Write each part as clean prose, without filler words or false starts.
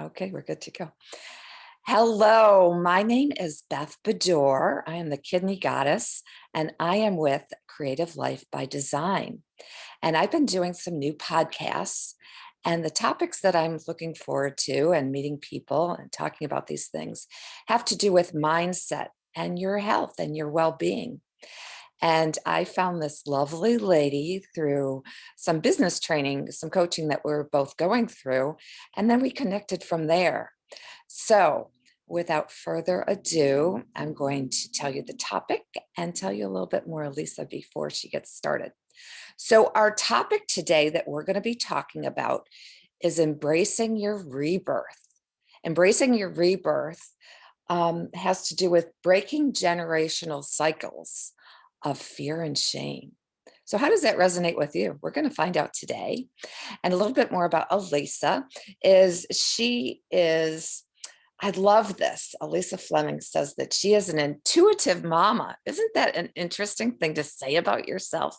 Okay, we're good to go. Hello, my name is Beth Bador. I am the Kidney Goddess, and I am with Creative Life by Design. And I've been doing some new podcasts, and the topics that I'm looking forward to and meeting people and talking about these things have to do with mindset and your health and your well-being. And I found this lovely lady through some business training, some coaching that we're both going through, and then we connected from there. So, without further ado, I'm going to tell you the topic and tell you a little bit more, Lisa, before she gets started. So, our topic today that we're going to be talking about is embracing your rebirth. Embracing your rebirth has to do with breaking generational cycles of fear and shame. So how does that resonate with you? We're going to find out today. And a little bit more about Alyssa I love this. Alyssa Pfenning says that she is an intuitive mama. Isn't that an interesting thing to say about yourself?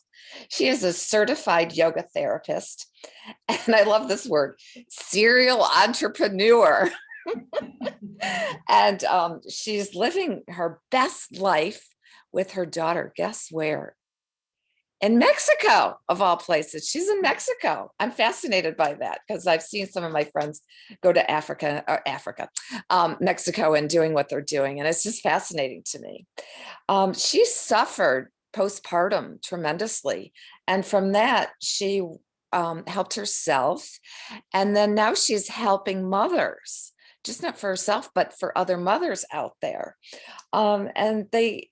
She is a certified yoga therapist. And I love this word, serial entrepreneur. And she's living her best life with her daughter. Guess where? In Mexico, of all places. She's in Mexico. I'm fascinated by that because I've seen some of my friends go to Mexico, and doing what they're doing. And it's just fascinating to me. She suffered postpartum tremendously. And from that, she helped herself. And then now she's helping mothers, just not for herself, but for other mothers out there.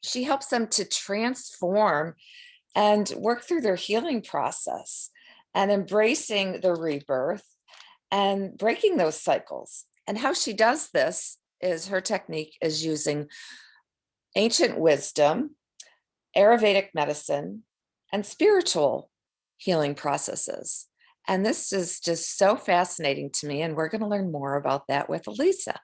She helps them to transform and work through their healing process and embracing the rebirth and breaking those cycles. And how she does this is her technique is using ancient wisdom, Ayurvedic medicine, and spiritual healing processes. And this is just so fascinating to me. And we're going to learn more about that with Alyssa.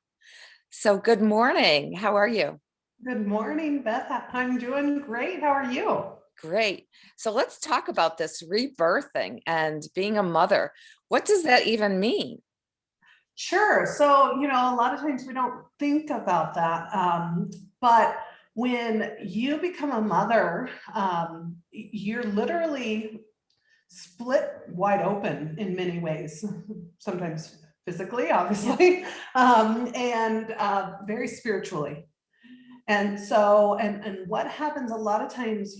So good morning. How are you? Good morning, Beth. I'm doing great. How are you? Great. So let's talk about this rebirthing and being a mother. What does that even mean? Sure. So, a lot of times we don't think about that. But when you become a mother, you're literally split wide open in many ways, sometimes physically, obviously, and very spiritually. And so, and what happens a lot of times,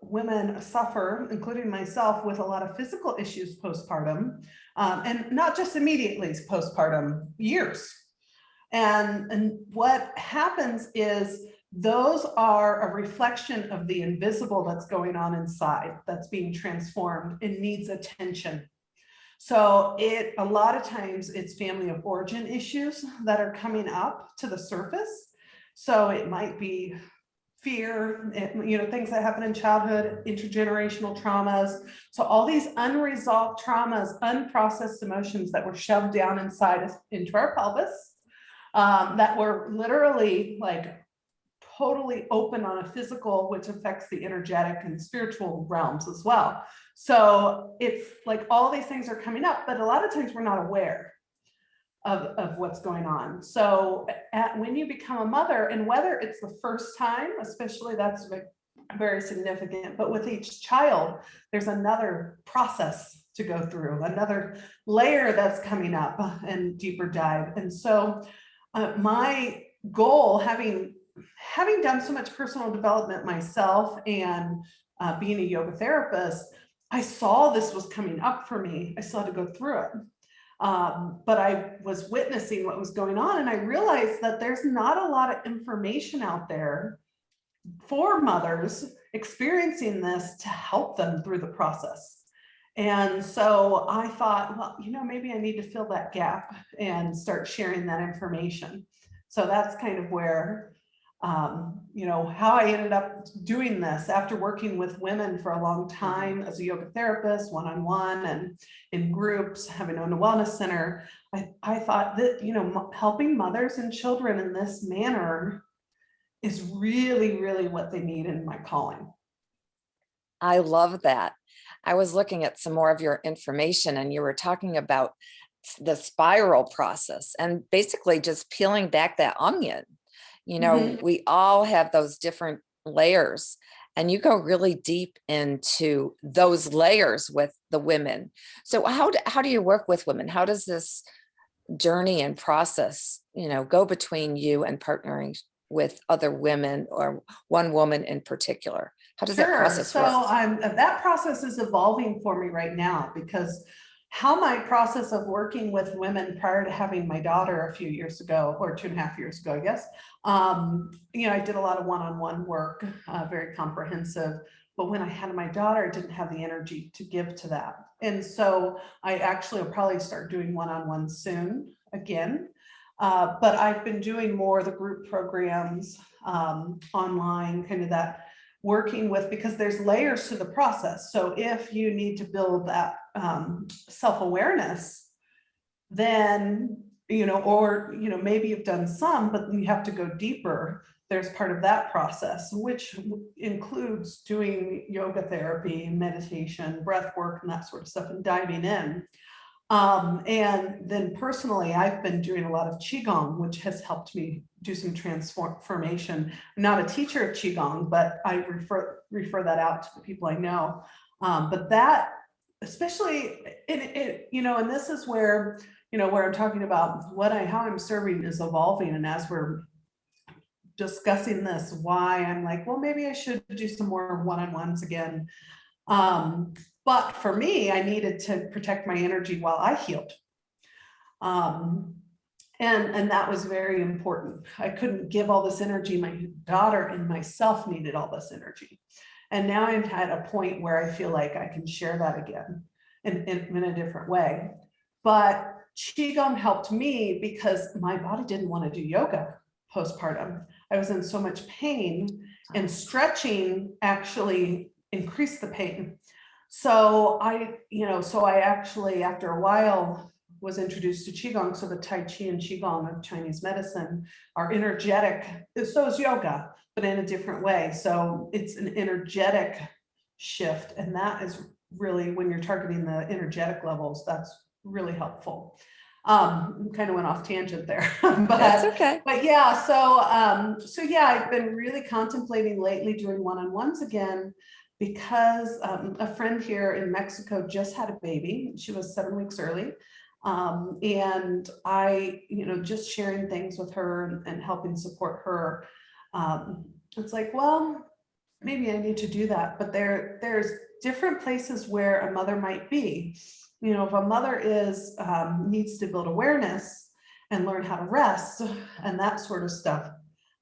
women suffer, including myself, with a lot of physical issues postpartum, and not just immediately postpartum, years. And what happens is those are a reflection of the invisible that's going on inside, that's being transformed and needs attention. So a lot of times it's family of origin issues that are coming up to the surface. So it might be fear, things that happen in childhood, intergenerational traumas. So all these unresolved traumas, unprocessed emotions that were shoved down inside us into our pelvis, that were literally like totally open on a physical, which affects the energetic and spiritual realms as well. So it's like all these things are coming up, but a lot of times we're not aware of what's going on. So when you become a mother, and whether it's the first time, especially, that's very significant, but with each child, there's another process to go through, another layer that's coming up and deeper dive. And so my goal, having done so much personal development myself and being a yoga therapist, I saw this was coming up for me. I still had to go through it. But I was witnessing what was going on, and I realized that there's not a lot of information out there for mothers experiencing this to help them through the process. And so I thought, well, maybe I need to fill that gap and start sharing that information. So that's kind of where how I ended up doing this after working with women for a long time as a yoga therapist, one-on-one and in groups, having owned a wellness center. I thought that, helping mothers and children in this manner is really, really what they need in my calling. I love that. I was looking at some more of your information, and you were talking about the spiral process and basically just peeling back that onion. You know, we all have those different layers, and you go really deep into those layers with the women. So how do you work with women? How does this journey and process, you know, go between you and partnering with other women or one woman in particular? How does that Sure. process So work? that process is evolving for me right now, because how my process of working with women prior to having my daughter a few years ago, or 2.5 years ago, I guess, you know, I did a lot of one-on-one work, very comprehensive. But when I had my daughter, I didn't have the energy to give to that. And so I actually will probably start doing one-on-one soon again. But I've been doing more of the group programs, online, kind of that working with, because there's layers to the process. So if you need to build that self-awareness, then, you know, or, you know, maybe you've done some, but you have to go deeper. There's part of that process, which includes doing yoga therapy, meditation, breath work, and that sort of stuff, and diving in. And then personally, I've been doing a lot of Qigong, which has helped me do some transformation. I'm not a teacher of Qigong, but I refer that out to the people I know. But that, especially you know, and this is where, you know, where I'm talking about how I'm serving is evolving. And as we're discussing this, why I'm like, well, maybe I should do some more one-on-ones again. But for me, I needed to protect my energy while I healed. And that was very important. I couldn't give all this energy. My daughter and myself needed all this energy. And now I'm at a point where I feel like I can share that again in a different way. But Qigong helped me because my body didn't want to do yoga postpartum. I was in so much pain, and stretching actually increased the pain. So I actually, after a while, was introduced to Qigong. So the Tai Chi and Qigong of Chinese medicine are energetic. So is yoga, but in a different way. So it's an energetic shift. And that is really, when you're targeting the energetic levels, that's really helpful. Kind of went off tangent there, but That's okay. But yeah, so yeah, I've been really contemplating lately doing one-on-ones again, because a friend here in Mexico just had a baby. She was 7 weeks early. And I, you know, just sharing things with her and helping support her. It's like, well, maybe I need to do that. But there's different places where a mother might be. You know, if a mother needs to build awareness and learn how to rest and that sort of stuff,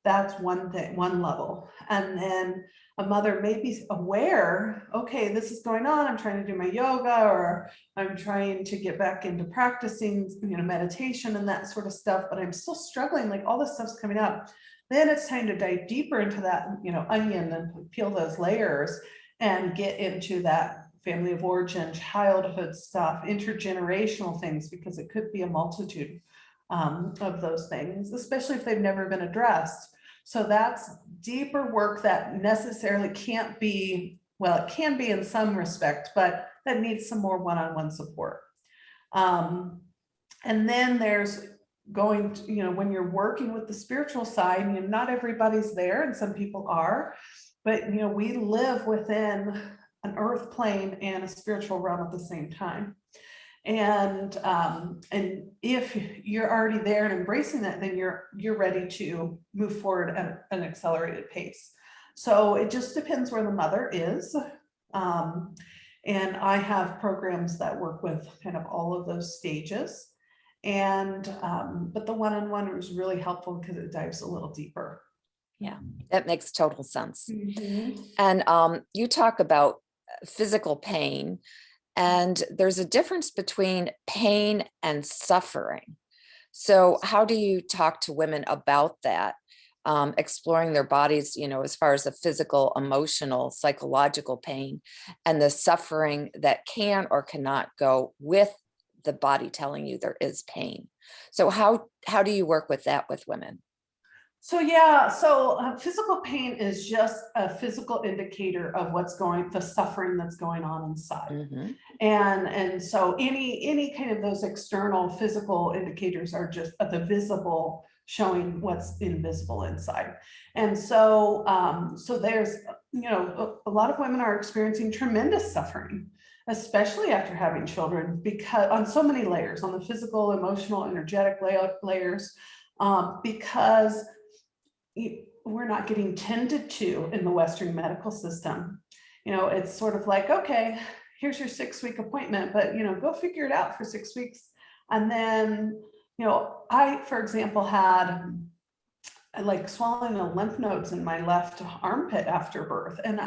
that's one thing, one level. And then a mother may be aware, okay, this is going on. I'm trying to do my yoga, or I'm trying to get back into practicing, you know, meditation and that sort of stuff, but I'm still struggling, like all this stuff's coming up. Then it's time to dive deeper into that, you know, onion, and peel those layers and get into that family of origin, childhood stuff, intergenerational things, because it could be a multitude of those things, especially if they've never been addressed. So that's deeper work that necessarily can't be, well, it can be in some respect, but that needs some more one-on-one support. And then there's going to, you know, when you're working with the spiritual side, you know, not everybody's there, and some people are, but, you know, we live within an earth plane and a spiritual realm at the same time. And if you're already there and embracing that, then you're ready to move forward at an accelerated pace. So it just depends where the mother is. And I have programs that work with kind of all of those stages. And but the one-on-one is really helpful because it dives a little deeper. Yeah, that makes total sense. Mm-hmm. And you talk about physical pain, and there's a difference between pain and suffering. So how do you talk to women about that? Exploring their bodies, you know, as far as the physical, emotional, psychological pain, and the suffering that can or cannot go with the body telling you there is pain. So how do you work with that with women? So yeah, so physical pain is just a physical indicator of the suffering that's going on inside. Mhm. And so any kind of those external physical indicators are just the visible, showing what's invisible inside. And so so there's, a lot of women are experiencing tremendous suffering, especially after having children, because on so many layers, on the physical, emotional, energetic layers, because we're not getting tended to in the Western medical system. It's sort of like, okay, here's your 6-week appointment, but go figure it out for 6 weeks. And then, I, for example, had like swallowing the lymph nodes in my left armpit after birth. And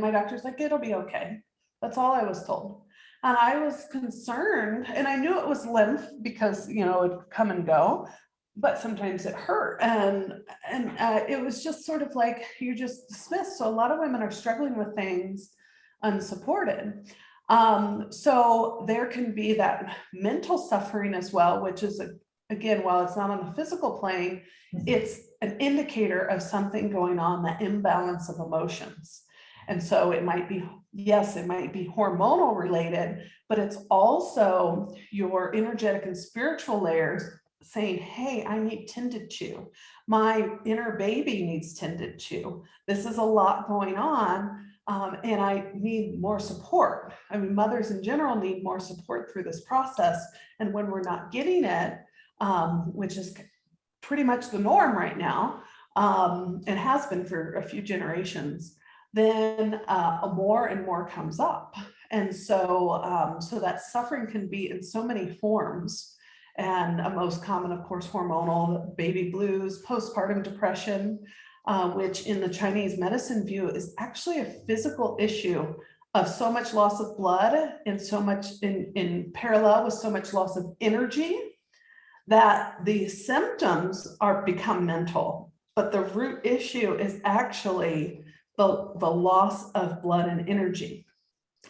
my doctor's like, it'll be okay. That's all I was told. And I was concerned, and I knew it was lymph because, it'd come and go, but sometimes it hurt. And it was just sort of like, you're just dismissed. So a lot of women are struggling with things unsupported. So there can be that mental suffering as well, which is, again, while it's not on the physical plane, it's an indicator of something going on, that imbalance of emotions. And so it might be, yes, it might be hormonal related, but it's also your energetic and spiritual layers saying, hey, I need tended to. My inner baby needs tended to. This is a lot going on. And I need more support. I mean, mothers in general need more support through this process. And when we're not getting it, which is pretty much the norm right now, and has been for a few generations, then more and more comes up. And so, so that suffering can be in so many forms. And most common, of course, hormonal, baby blues, postpartum depression, which in the Chinese medicine view is actually a physical issue of so much loss of blood and so much in parallel with so much loss of energy, that the symptoms become mental, but the root issue is actually the loss of blood and energy.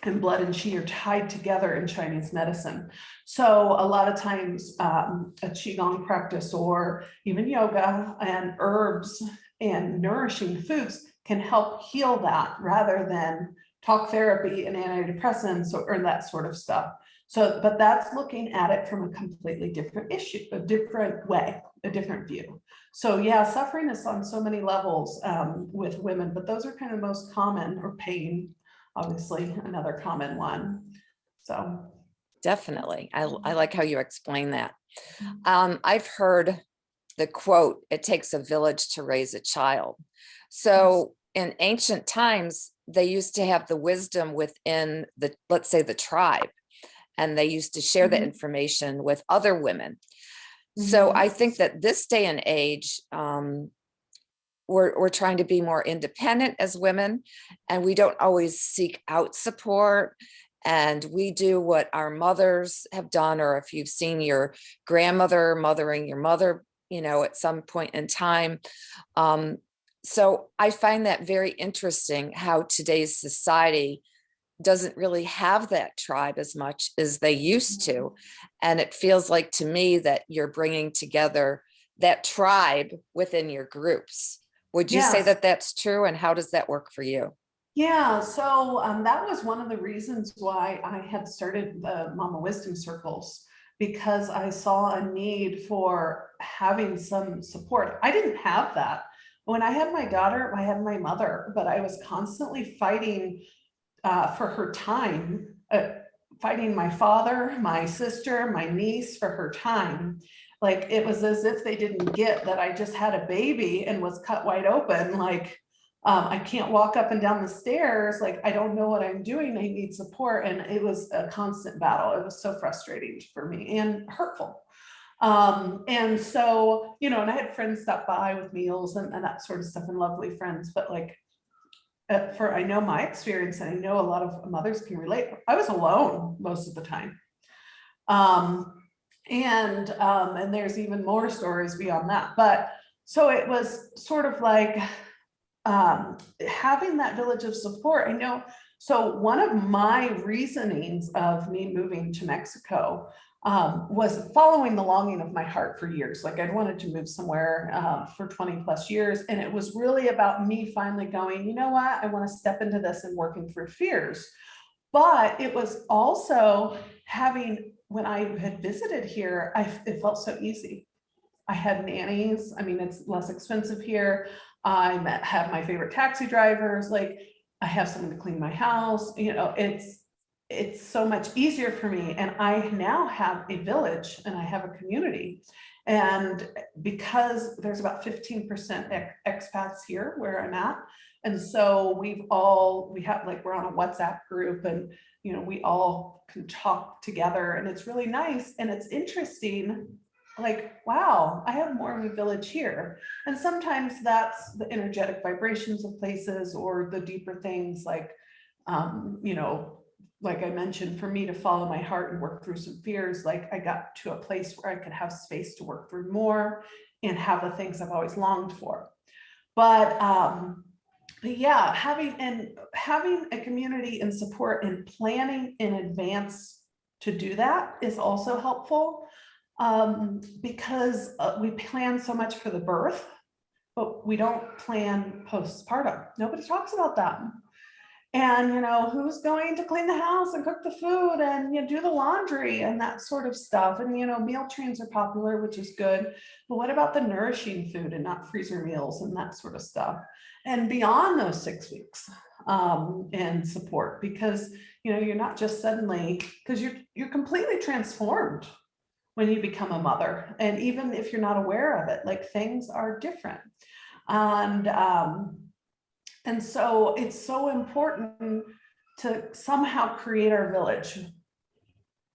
And blood and qi are tied together in Chinese medicine. So a lot of times a qigong practice or even yoga and herbs and nourishing foods can help heal that, rather than talk therapy and antidepressants or that sort of stuff. So, but that's looking at it from a completely different issue, a different way, a different view. So yeah, suffering is on so many levels with women, but those are kind of most common, or pain, obviously another common one. So Definitely. I like how you explain that. I've heard the quote, it takes a village to raise a child. So in ancient times, they used to have the wisdom within the, let's say, the tribe, and they used to share the information with other women. So I think that this day and age, we're trying to be more independent as women, and we don't always seek out support. And we do what our mothers have done, or if you've seen your grandmother mothering your mother, at some point in time. So I find that very interesting, how today's society doesn't really have that tribe as much as they used to. And it feels like to me that you're bringing together that tribe within your groups. Would you say yes. that that's true? And how does that work for you? Yeah, so that was one of the reasons why I had started the Mama Wisdom Circles, because I saw a need for having some support. I didn't have that. When I had my daughter, I had my mother, but I was constantly fighting for her time, fighting my father, my sister, my niece for her time. Like, it was as if they didn't get that I just had a baby and was cut wide open. Like, I can't walk up and down the stairs. Like, I don't know what I'm doing. I need support. And it was a constant battle. It was so frustrating for me and hurtful. And so, and I had friends stop by with meals and that sort of stuff, and lovely friends, but like, I know my experience, and I know a lot of mothers can relate. I was alone most of the time. And there's even more stories beyond that. But so it was sort of like having that village of support. I know. So one of my reasonings of me moving to Mexico was following the longing of my heart for years. Like I'd wanted to move somewhere for 20 plus years. And it was really about me finally going, you know what, I want to step into this and working through fears. But it was also having, when I had visited here, it felt so easy. I had nannies. I mean, it's less expensive here. Have my favorite taxi drivers. Like I have someone to clean my house. You know, it's so much easier for me. And I now have a village and I have a community. And because there's about 15% expats here where I'm at. And so we have like, we're on a WhatsApp group and, you know, we all can talk together and it's really nice. And it's interesting, like, wow, I have more of a village here. And sometimes that's the energetic vibrations of places or the deeper things like, you know, like I mentioned, for me to follow my heart and work through some fears, like I got to a place where I could have space to work through more and have the things I've always longed for. But yeah, having a community and support and planning in advance to do that is also helpful, because we plan so much for the birth, but we don't plan postpartum. Nobody talks about that. And, you know, who's going to clean the house and cook the food and, you know, do the laundry and that sort of stuff. And, you know, meal trains are popular, which is good. But what about the nourishing food and not freezer meals and that sort of stuff? And beyond those 6 weeks, and support, because, you know, you're not just suddenly, because you're completely transformed when you become a mother. And even if you're not aware of it, like things are different. And so it's so important to somehow create our village.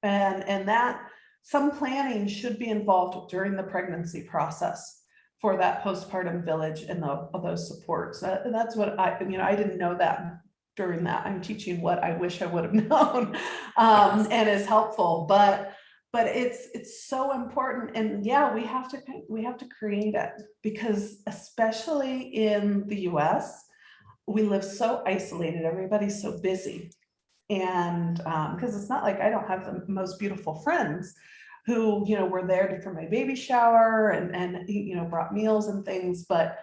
And that some planning should be involved during the pregnancy process for that postpartum village and those supports. That's what I didn't know that during that. I'm teaching what I wish I would have known, and is helpful, but it's so important. And yeah, we have to create it, because especially in the US, we live so isolated, everybody's so busy. And because it's not like I don't have the most beautiful friends who, you know, were there for my baby shower and you know, brought meals and things. But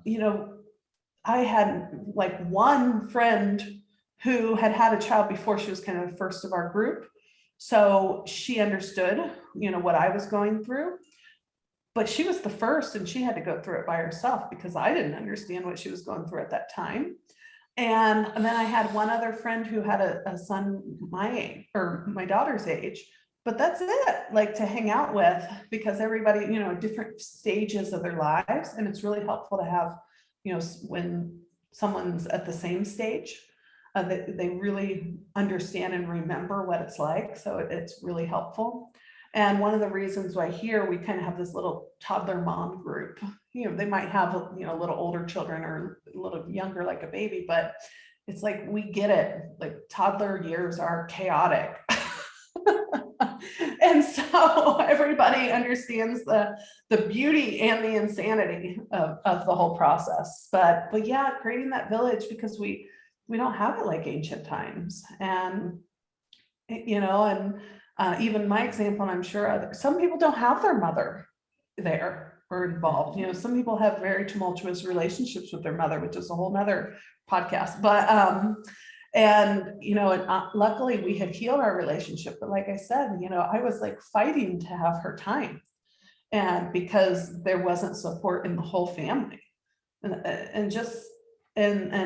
you know, I had like one friend who had a child before she was kind of the first of our group. So she understood, you know, what I was going through. But she was the first and she had to go through it by herself because I didn't understand what she was going through at that time. And then I had one other friend who had a son my age, or my daughter's age, but that's it, like to hang out with, because everybody, you know, different stages of their lives. And it's really helpful to have, you know, when someone's at the same stage, they really understand and remember what it's like. So it's really helpful. And one of the reasons why here we kind of have this little toddler mom group, you know, they might have, you know, little older children or a little younger, like a baby, but it's like, we get it. Like toddler years are chaotic. And so everybody understands the beauty and the insanity of the whole process. But yeah, creating that village, because we don't have it like ancient times. And, you know, and even my example, and I'm sure some people don't have their mother there or involved. You know, some people have very tumultuous relationships with their mother, which is a whole nother podcast. But and you know, and luckily we had healed our relationship. But like I said, you know, I was like fighting to have her time, and because there wasn't support in the whole family, and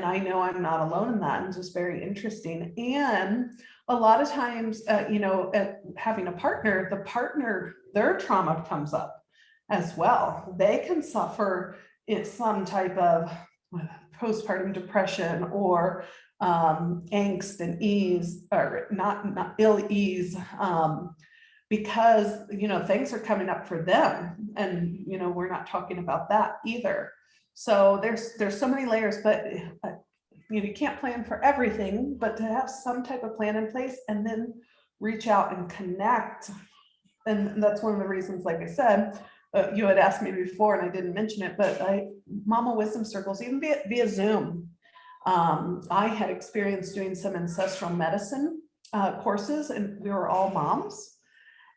I know I'm not alone in that, and just very interesting. And a lot of times, you know, having a partner, their trauma comes up as well. They can suffer some type of postpartum depression or angst and ease, or not ill ease, because, you know, things are coming up for them. And, you know, we're not talking about that either. So there's so many layers, but you know, you can't plan for everything, but to have some type of plan in place and then reach out and connect. And that's one of the reasons, like I said, you had asked me before and I didn't mention it, but Mama Wisdom Circles, even via Zoom. I had experienced doing some ancestral medicine courses, and we were all moms.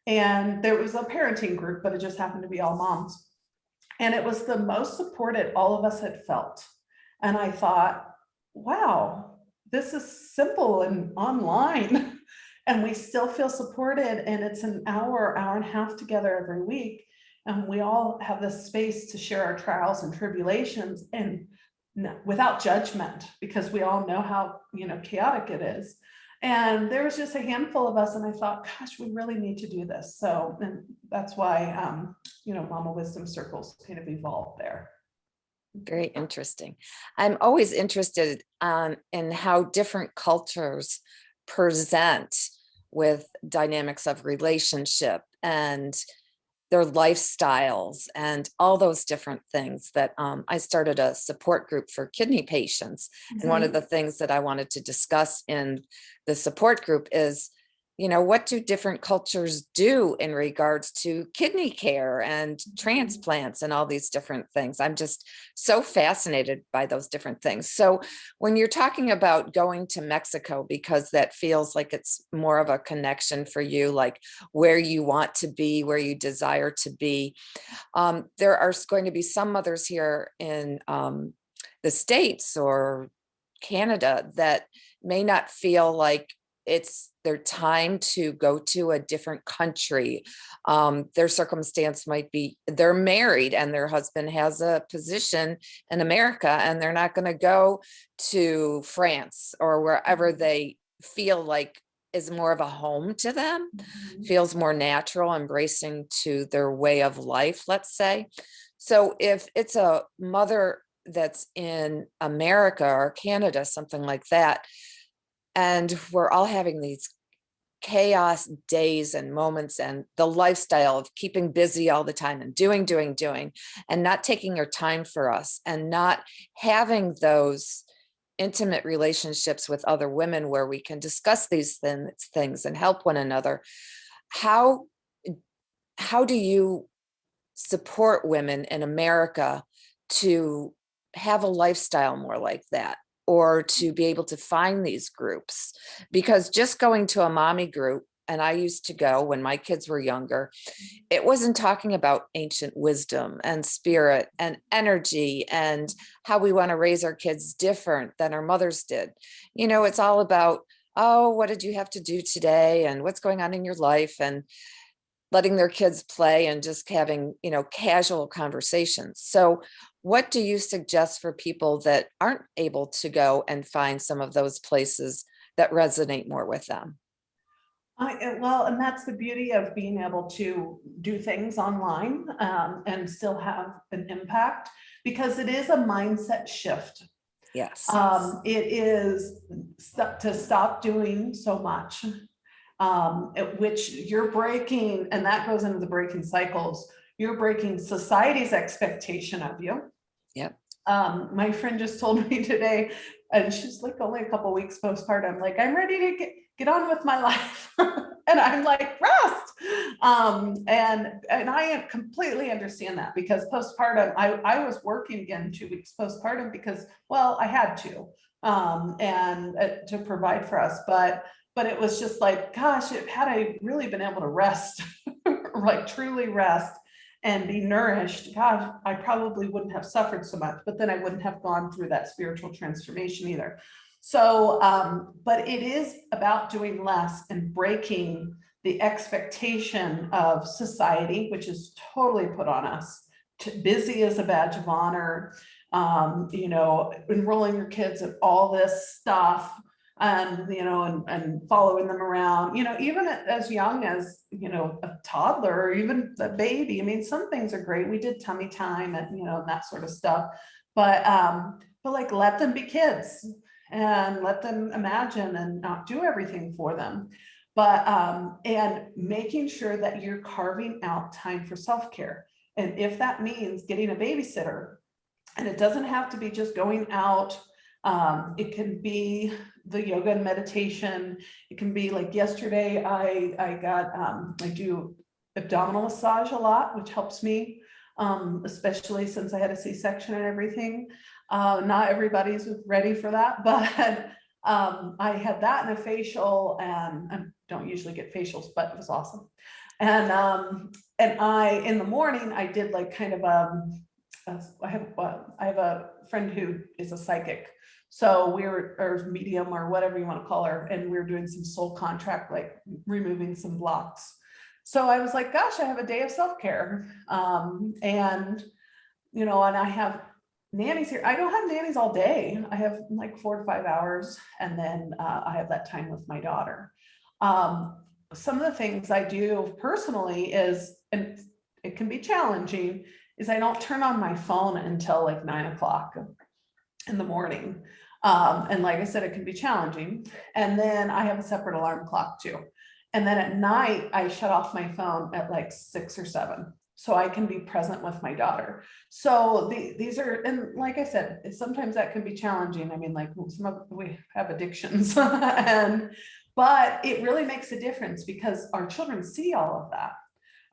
And there was a parenting group, but it just happened to be all moms. And it was the most supported all of us had felt. And I thought, wow, this is simple and online. And we still feel supported. And it's an hour, hour and a half together every week. And we all have this space to share our trials and tribulations, and without judgment, because we all know how, chaotic it is. And there was just a handful of us, and I thought, gosh, we really need to do this. So, and that's why, Mama Wisdom Circles kind of evolved there. Very interesting. I'm always interested in how different cultures present with dynamics of relationship and their lifestyles and all those different things. That I started a support group for kidney patients. And one of the things that I wanted to discuss in the support group is, what do different cultures do in regards to kidney care and transplants and all these different things? I'm just so fascinated by those different things. So when you're talking about going to Mexico, because that feels like it's more of a connection for you, like where you want to be, where you desire to be, there are going to be some mothers here in the States or Canada that may not feel like it's their time to go to a different country. Their circumstance might be they're married and their husband has a position in America, and they're not going to go to France or wherever they feel like is more of a home to them, feels more natural, embracing to their way of life, let's say. So if it's a mother that's in America or Canada, something like that, and we're all having these chaos days and moments, and the lifestyle of keeping busy all the time and doing, and not taking your time for us, and not having those intimate relationships with other women where we can discuss these things and help one another. How do you support women in America to have a lifestyle more like that, or to be able to find these groups? Because just going to a mommy group, and I used to go when my kids were younger, it wasn't talking about ancient wisdom and spirit and energy and how we want to raise our kids different than our mothers did. It's all about, oh, what did you have to do today and what's going on in your life, and letting their kids play and just having, casual conversations. So what do you suggest for people that aren't able to go and find some of those places that resonate more with them? Well, and that's the beauty of being able to do things online, and still have an impact, because it is a mindset shift. Yes. It is to stop doing so much, which you're breaking, and that goes into the breaking cycles. You're breaking society's expectation of you. Yep. My friend just told me today, and she's like only a couple weeks postpartum, like, I'm ready to get on with my life. And I'm like, rest. And I completely understand that, because postpartum, I was working again 2 weeks postpartum because, well, I had to, and to provide for us. But it was just like, gosh, had I really been able to rest, like truly rest and be nourished, gosh, I probably wouldn't have suffered so much, but then I wouldn't have gone through that spiritual transformation either. So, but it is about doing less and breaking the expectation of society, which is totally put on us. Busy is a badge of honor, enrolling your kids in all this stuff, and and following them around, even as young as a toddler or even a baby. I mean, some things are great. We did tummy time and that sort of stuff, but like, let them be kids and let them imagine and not do everything for them. But and making sure that you're carving out time for self-care. And if that means getting a babysitter, and it doesn't have to be just going out, it can be the yoga and meditation. It can be like yesterday, I do abdominal massage a lot, which helps me, especially since I had a C-section and everything. Not everybody's ready for that, but I had that and a facial, and I don't usually get facials, but it was awesome. And I, in the morning, I did like kind of, I have a friend who is a psychic. So we were, or medium or whatever you want to call her. And we were doing some soul contract, like removing some blocks. So I was like, gosh, I have a day of self-care. And, you know, and I have nannies here. I don't have nannies all day. I have like 4 to 5 hours. And then I have that time with my daughter. Some of the things I do personally is, and it can be challenging, is I don't turn on my phone until like 9 o'clock in the morning. And like I said, it can be challenging. And then I have a separate alarm clock too. And then at night, I shut off my phone at like 6 or 7. So I can be present with my daughter. So these are, and like I said, sometimes that can be challenging. I mean, like we have addictions but it really makes a difference because our children see all of that.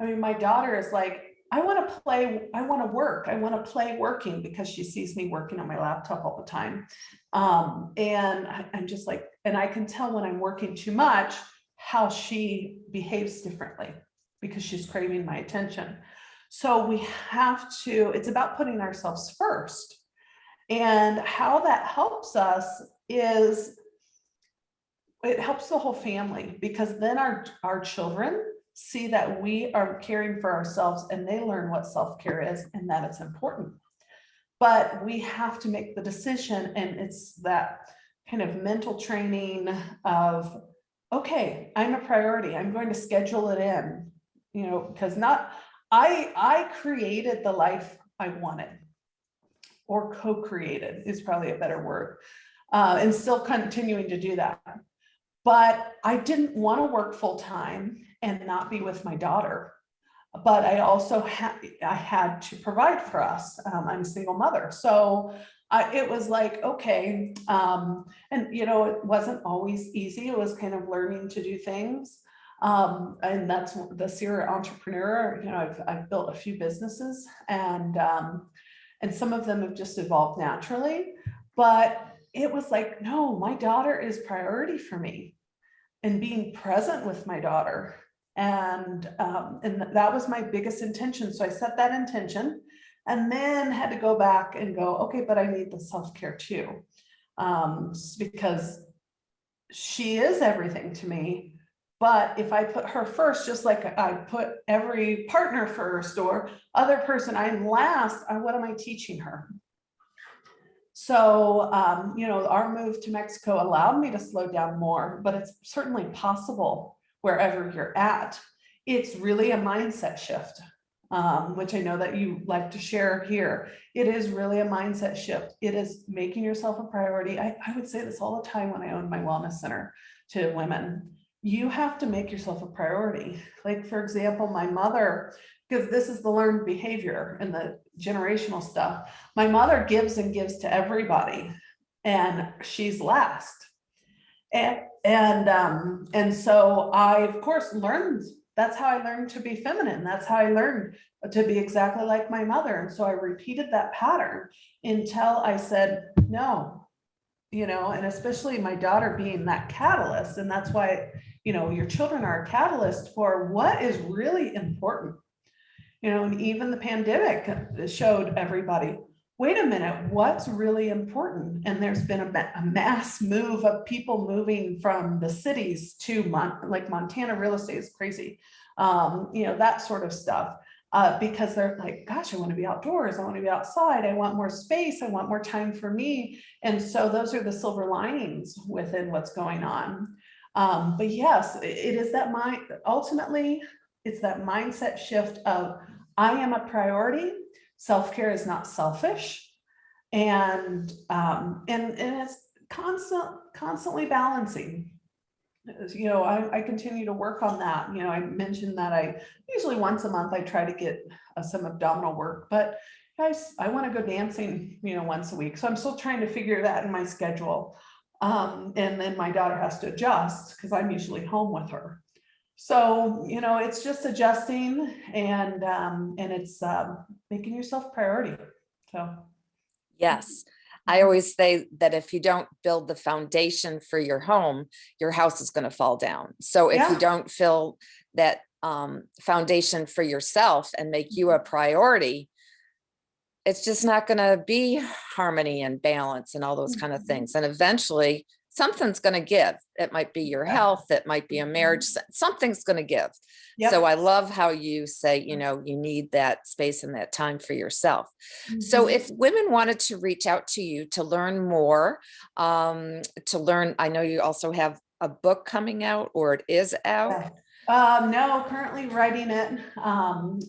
I mean, my daughter is like, I want to play, I want to work, I want to play working, because she sees me working on my laptop all the time. And I'm just like, and I can tell when I'm working too much, how she behaves differently because she's craving my attention. So we have to, it's about putting ourselves first. And how that helps us is it helps the whole family, because then our children see that we are caring for ourselves and they learn what self-care is and that it's important. But we have to make the decision, and it's that kind of mental training of, okay, I'm a priority. I'm going to schedule it in, you know, because not, I created the life I wanted, or co-created is probably a better word, and still continuing to do that. But I didn't want to work full time and not be with my daughter. But I also had to provide for us. I'm a single mother. So it was like, okay. And, you know, it wasn't always easy. It was kind of learning to do things. And that's the serial entrepreneur. You know, I've built a few businesses, and some of them have just evolved naturally. But it was like, no, my daughter is priority for me, and being present with my daughter. And that was my biggest intention. So I set that intention and then had to go back and go, okay, but I need the self-care too. Because she is everything to me. But if I put her first, just like I put every partner first or other person, I'm last, what am I teaching her? So, you know, our move to Mexico allowed me to slow down more, but it's certainly possible wherever you're at. It's really a mindset shift, which I know that you like to share here. It is really a mindset shift. It is making yourself a priority. I would say this all the time when I owned my wellness center to women. You have to make yourself a priority. Like, for example, my mother, because this is the learned behavior and the generational stuff. My mother gives and gives to everybody, and she's last. And so I, of course, learned. That's how I learned to be feminine. That's how I learned to be exactly like my mother. And so I repeated that pattern until I said no. You know, and especially my daughter being that catalyst. And that's why, you know, your children are a catalyst for what is really important. You know, and even the pandemic showed everybody, wait a minute, what's really important? And there's been a mass move of people moving from the cities to like Montana real estate is crazy. You know, that sort of stuff. Because they're like, gosh, I want to be outdoors. I want to be outside. I want more space. I want more time for me. And so those are the silver linings within what's going on. But yes, it is that ultimately, it's that mindset shift of I am a priority. Self-care is not selfish. And it's constantly balancing. You know, I continue to work on that. You know, I mentioned that I usually once a month I try to get some abdominal work, but guys, I want to go dancing, you know, once a week. So I'm still trying to figure that in my schedule. And then my daughter has to adjust because I'm usually home with her. So, you know, it's just adjusting and it's making yourself priority. So. Yes. I always say that if you don't build the foundation for your home, your house is going to fall down. So if you don't feel that foundation for yourself and make you a priority, it's just not going to be harmony and balance and all those kind of things. And eventually something's going to give. It might be your health. It might be a marriage. Something's going to give. Yep. So I love how you say, you know, you need that space and that time for yourself. So if women wanted to reach out to you to learn more, I know you also have a book coming out, or it is out. No, currently writing it,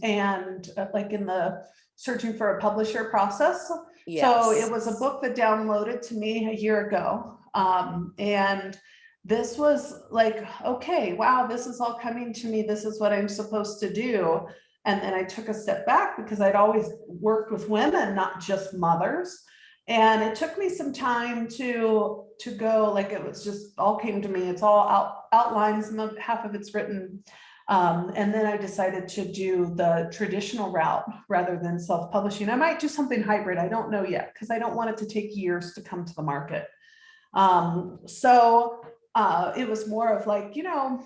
and like in the searching for a publisher process. Yes. So it was a book that downloaded to me a year ago. And this was like, okay, wow, this is all coming to me. This is what I'm supposed to do. And then I took a step back because I'd always worked with women, not just mothers. And it took me some time to go, like, it was just all came to me. It's all outlines, half of it's written. And then I decided to do the traditional route rather than self-publishing. I might do something hybrid. I don't know yet, because I don't want it to take years to come to the market. So it was more of like, you know,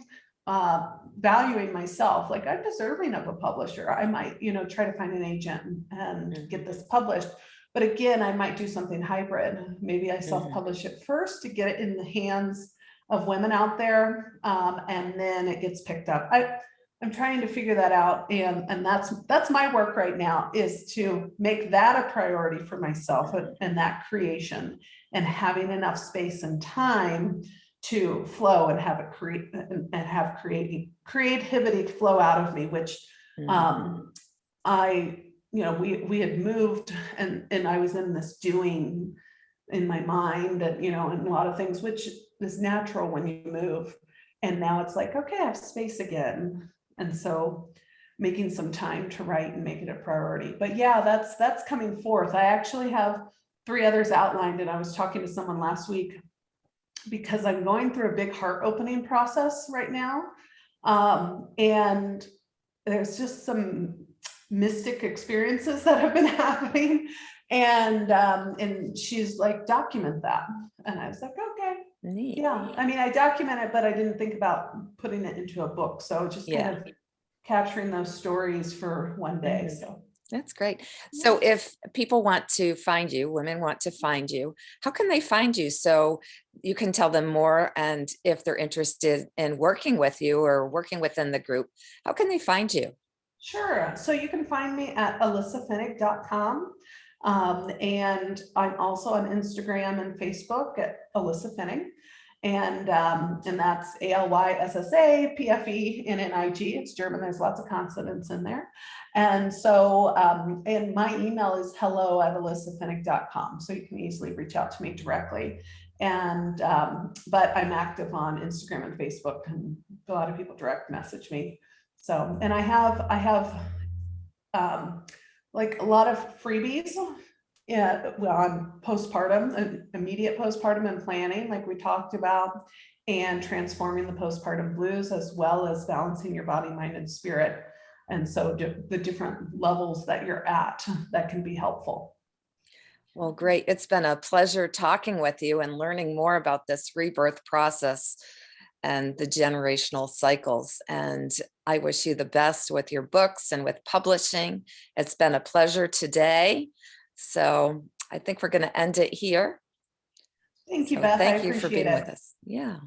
valuing myself, like I'm deserving of a publisher. I might, you know, try to find an agent and get this published. But again, I might do something hybrid. Maybe I self-publish it first to get it in the hands of women out there, and then it gets picked up. I'm trying to figure that out, and that's my work right now, is to make that a priority for myself, and that creation, and having enough space and time to flow and have it create and have creativity flow out of me, which we had moved, and I was in this doing in my mind, and and a lot of things, which is natural when you move. And now it's like, okay, I have space again. And so making some time to write and make it a priority. But yeah, that's coming forth. I actually have 3 others outlined, and I was talking to someone last week because I'm going through a big heart opening process right now. And there's just some mystic experiences that have been happening. And she's like, document that. And I was like, okay. Neat. Yeah, I mean, I document it, but I didn't think about putting it into a book. So just kind of capturing those stories for one day. So that's great. So if people want to find you, women want to find you, how can they find you so you can tell them more? And if they're interested in working with you or working within the group, how can they find you? Sure. So you can find me at alyssapfenning.com. And I'm also on Instagram and Facebook at Alyssa Pfenning. And that's ALYSSAPFENNIG. It's German. There's lots of consonants in there. And so, and my email is hello@alyssapfenning.com. So you can easily reach out to me directly. And, but I'm active on Instagram and Facebook, and a lot of people direct message me. So, and I have like a lot of freebies on postpartum and immediate postpartum and planning, like we talked about, and transforming the postpartum blues, as well as balancing your body, mind, and spirit. And so the different levels that you're at, that can be helpful. Well, great. It's been a pleasure talking with you and learning more about this rebirth process and the generational cycles. And I wish you the best with your books and with publishing. It's been a pleasure today. So I think we're going to end it here. Thank you, Beth. Thank you for being with us. Yeah.